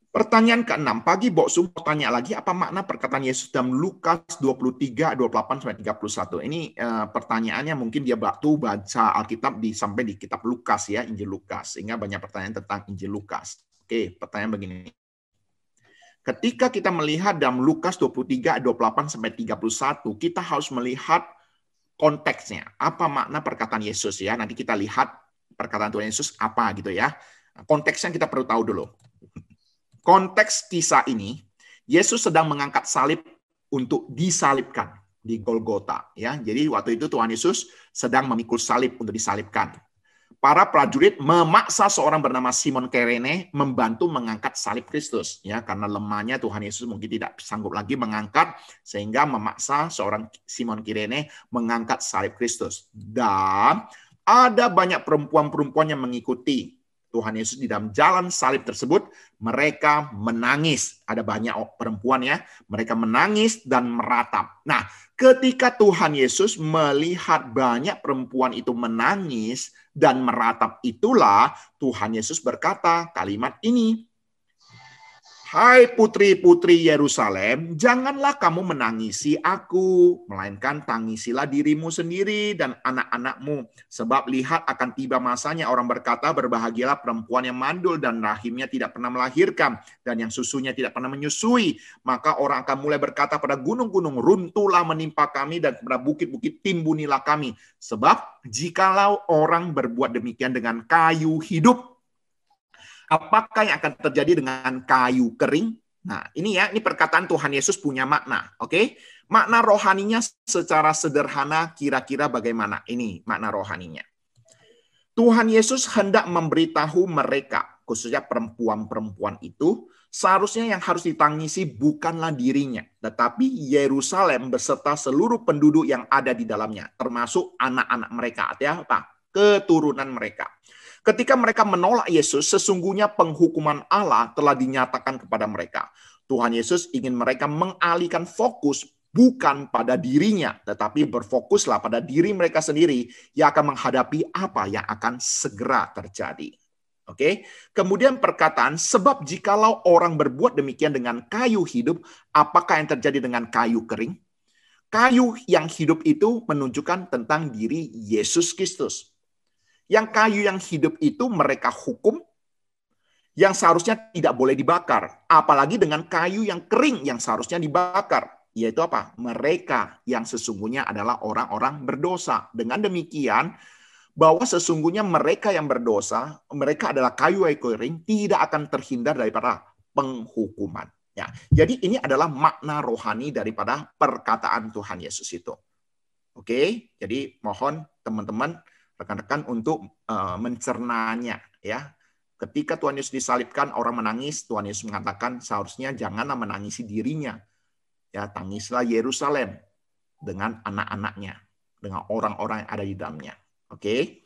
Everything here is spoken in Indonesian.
Pertanyaan ke-6, pagi Boksu mau tanya lagi apa makna perkataan Yesus dalam Lukas 23, 28 sampai 31. Ini pertanyaannya mungkin dia waktu baca Alkitab sampai di kitab Lukas ya, Injil Lukas. Sehingga banyak pertanyaan tentang Injil Lukas. Oke, pertanyaan begini. Ketika kita melihat dalam Lukas 23, 28 sampai 31, kita harus melihat konteksnya. Apa makna perkataan Yesus ya? Nanti kita lihat perkataan Tuhan Yesus apa gitu ya. Konteksnya kita perlu tahu dulu. Konteks kisah ini, Yesus sedang mengangkat salib untuk disalibkan di Golgota. Ya, jadi waktu itu Tuhan Yesus sedang memikul salib untuk disalibkan. Para prajurit memaksa seorang bernama Simon Kirene membantu mengangkat salib Kristus. Ya, karena lemahnya Tuhan Yesus mungkin tidak sanggup lagi mengangkat, sehingga memaksa seorang Simon Kirene mengangkat salib Kristus. Dan ada banyak perempuan-perempuan yang mengikuti Tuhan Yesus di dalam jalan salib tersebut. Mereka menangis. Ada banyak perempuan ya. Mereka menangis dan meratap. Nah, ketika Tuhan Yesus melihat banyak perempuan itu menangis dan meratap, itulah Tuhan Yesus berkata kalimat ini. Hai putri-putri Yerusalem, janganlah kamu menangisi aku, melainkan tangisilah dirimu sendiri dan anak-anakmu. Sebab lihat akan tiba masanya orang berkata, berbahagialah perempuan yang mandul dan rahimnya tidak pernah melahirkan, dan yang susunya tidak pernah menyusui. Maka orang akan mulai berkata pada gunung-gunung, runtuhlah menimpa kami, dan kepada bukit-bukit timbunilah kami. Sebab jikalau orang berbuat demikian dengan kayu hidup, apakah yang akan terjadi dengan kayu kering? Nah, ini ya, ini perkataan Tuhan Yesus punya makna, oke? Makna rohaninya secara sederhana kira-kira bagaimana? Ini makna rohaninya. Tuhan Yesus hendak memberitahu mereka, khususnya perempuan-perempuan itu, seharusnya yang harus ditangisi bukanlah dirinya, tetapi Yerusalem beserta seluruh penduduk yang ada di dalamnya, termasuk anak-anak mereka, artinya apa? Keturunan mereka. Ketika mereka menolak Yesus, sesungguhnya penghukuman Allah telah dinyatakan kepada mereka. Tuhan Yesus ingin mereka mengalihkan fokus bukan pada dirinya, tetapi berfokuslah pada diri mereka sendiri yang akan menghadapi apa yang akan segera terjadi. Oke. Kemudian perkataan, sebab jikalau orang berbuat demikian dengan kayu hidup, apakah yang terjadi dengan kayu kering? Kayu yang hidup itu menunjukkan tentang diri Yesus Kristus. Yang kayu yang hidup itu mereka hukum, yang seharusnya tidak boleh dibakar. Apalagi dengan kayu yang kering yang seharusnya dibakar. Yaitu apa? Mereka yang sesungguhnya adalah orang-orang berdosa. Dengan demikian, bahwa sesungguhnya mereka yang berdosa, mereka adalah kayu yang kering, tidak akan terhindar daripada penghukuman. Ya, jadi ini adalah makna rohani daripada perkataan Tuhan Yesus itu. Oke, jadi mohon teman-teman rekan-rekan untuk mencernanya ya. Ketika Tuhan Yesus disalibkan, orang menangis, Tuhan Yesus mengatakan seharusnya janganlah menangisi dirinya. Ya, tangislah Yerusalem dengan anak-anaknya, dengan orang-orang yang ada di dalamnya. Oke.